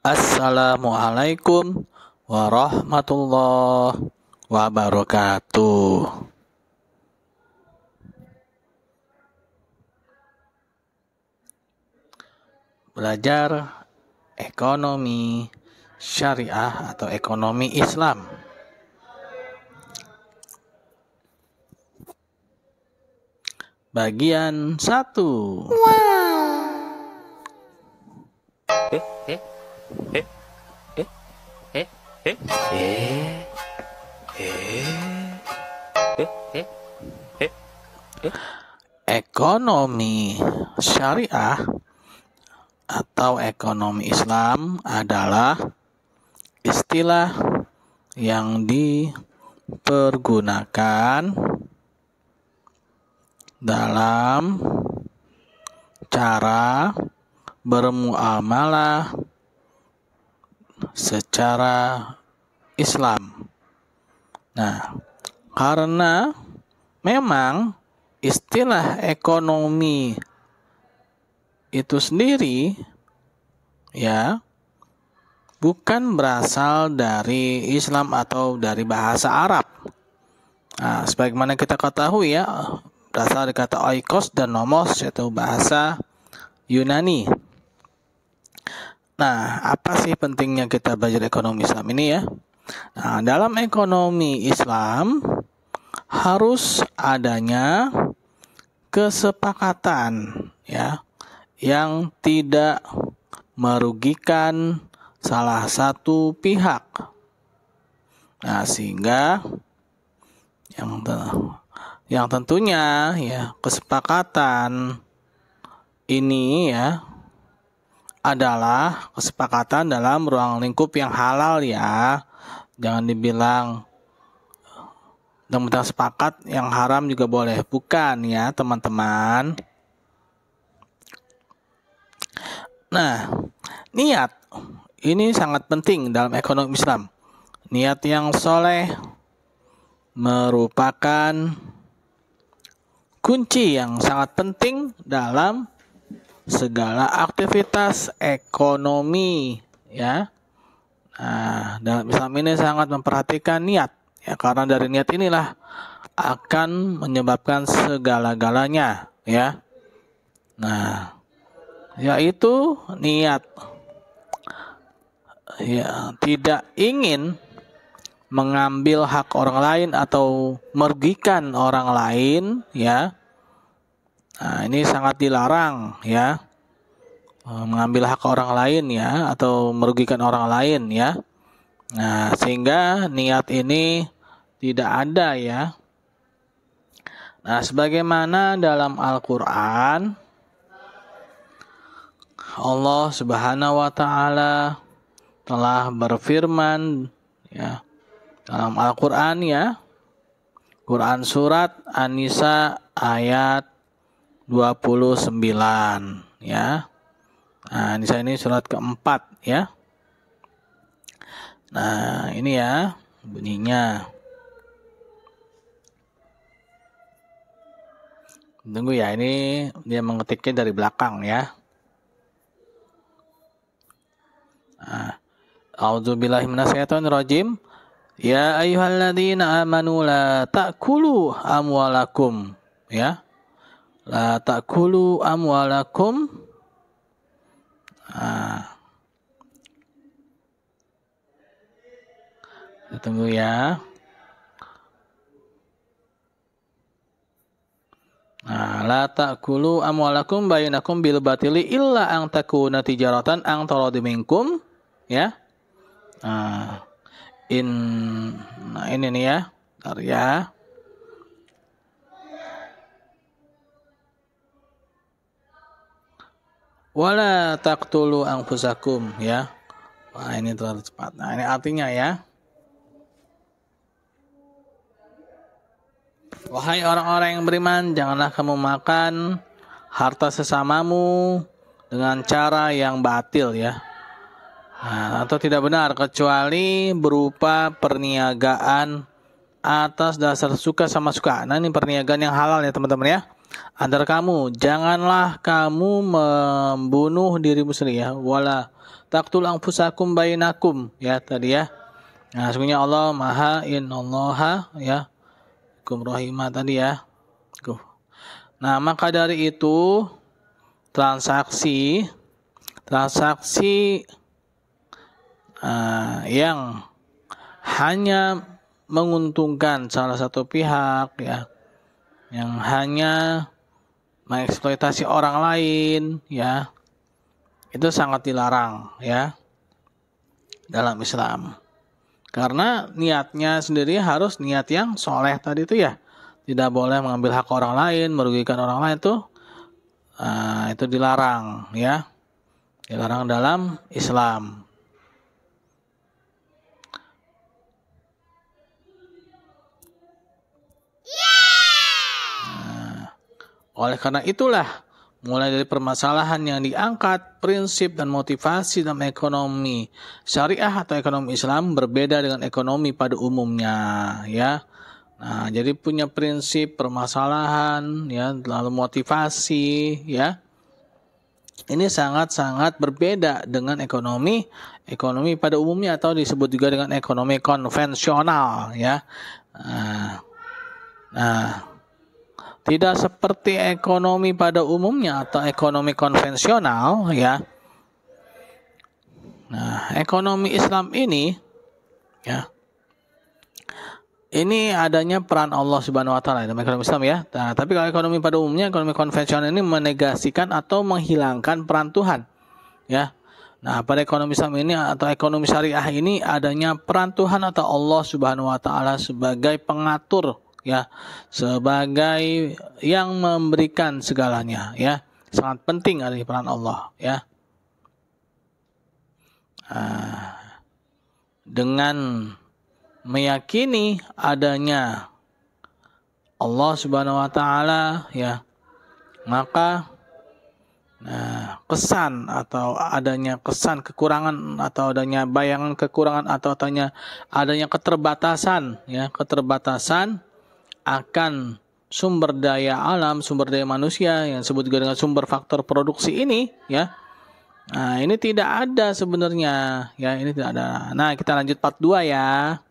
Assalamualaikum warahmatullahi wabarakatuh. Belajar ekonomi syariah atau ekonomi Islam. Bagian 1. Ekonomi syariah atau ekonomi Islam adalah istilah yang dipergunakan dalam cara bermuamalah secara Islam. Nah, karena memang istilah ekonomi itu sendiri ya bukan berasal dari Islam atau dari bahasa Arab. Nah, sebagaimana kita ketahui ya, berasal dari kata oikos dan nomos, yaitu bahasa Yunani. Nah, apa sih pentingnya kita belajar ekonomi Islam ini ya? Nah, dalam ekonomi Islam harus adanya kesepakatan ya yang tidak merugikan salah satu pihak. Nah, sehingga yang tentunya ya kesepakatan ini ya adalah kesepakatan dalam ruang lingkup yang halal ya. Jangan dibilang tentang sepakat yang haram juga boleh. Bukan ya teman-teman. Nah, niat ini sangat penting dalam ekonomi Islam. Niat yang soleh merupakan kunci yang sangat penting dalam segala aktivitas ekonomi ya. Nah, dalam Islam ini sangat memperhatikan niat ya, karena dari niat inilah akan menyebabkan segala-galanya ya. Nah, yaitu niat ya tidak ingin mengambil hak orang lain atau merugikan orang lain ya. Nah, ini sangat dilarang ya, mengambil hak orang lain ya atau merugikan orang lain ya. Nah, sehingga niat ini tidak ada ya. Nah, sebagaimana dalam Al-Qur'an Allah Subhanahu wa taala telah berfirman ya dalam Al-Qur'an ya. Quran surat An-Nisa ayat 29 ya. Nah, An-Nisa ini surat keempat ya. Nah, ini ya bunyinya. Tunggu ya, ini dia mengetiknya dari belakang ya. A'udzubillahi minasyaitonirrajim. Ya ayyuhalladzina amanu la ta'kulu amwalakum ya. La ta'kulu amwalakum. Tunggu ya. La ta'kulu amwalakum bainakum bil batili illa an takuna tijaratan an taradi minkum ya. Nah ini nih ya. Bentar ya. Wala taqtulu anfusakum ya. Wah, ini terlalu cepat. Nah, ini artinya ya. Wahai orang-orang yang beriman, janganlah kamu makan harta sesamamu dengan cara yang batil ya. Atau tidak benar kecuali berupa perniagaan atas dasar suka sama suka. Nah, ini perniagaan yang halal ya teman-teman ya. antara kamu, janganlah kamu membunuh dirimu sendiri ya. Wala taqtul anfusakum bainakum ya tadi ya. Nah, sesungguhnya Allah Maha innallaha ya kum rahimah tadi ya. Nah, maka dari itu transaksi yang hanya menguntungkan salah satu pihak ya, yang hanya mengeksploitasi orang lain ya, itu sangat dilarang ya dalam Islam. Karena niatnya sendiri harus niat yang soleh tadi itu ya. Tidak boleh mengambil hak orang lain, merugikan orang lain itu dilarang ya. Dilarang dalam Islam. Oleh karena itulah, mulai dari permasalahan yang diangkat, prinsip dan motivasi dalam ekonomi syariah atau ekonomi Islam berbeda dengan ekonomi pada umumnya, ya. Nah, jadi punya prinsip, permasalahan, ya, lalu motivasi, ya. Ini sangat-sangat berbeda dengan ekonomi pada umumnya atau disebut juga dengan ekonomi konvensional, ya. Tidak seperti ekonomi pada umumnya atau ekonomi konvensional ya. Nah, ekonomi Islam ini ya. Ini adanya peran Allah Subhanahu wa taala dalam ekonomi Islam ya. Nah, tapi kalau ekonomi pada umumnya, ekonomi konvensional ini menegasikan atau menghilangkan peran Tuhan. Ya. Nah, pada ekonomi Islam ini atau ekonomi syariah ini adanya peran Tuhan atau Allah Subhanahu wa taala sebagai pengatur ya, sebagai yang memberikan segalanya ya. Sangat penting ada peran Allah ya. Dengan meyakini adanya Allah Subhanahu wa taala ya, maka kesan atau adanya kesan kekurangan atau adanya bayangan kekurangan atau adanya keterbatasan ya, keterbatasan akan sumber daya alam, sumber daya manusia yang disebut juga dengan sumber faktor produksi ini ya. Nah, ini tidak ada sebenarnya ya, ini tidak ada. Nah, kita lanjut part 2 ya.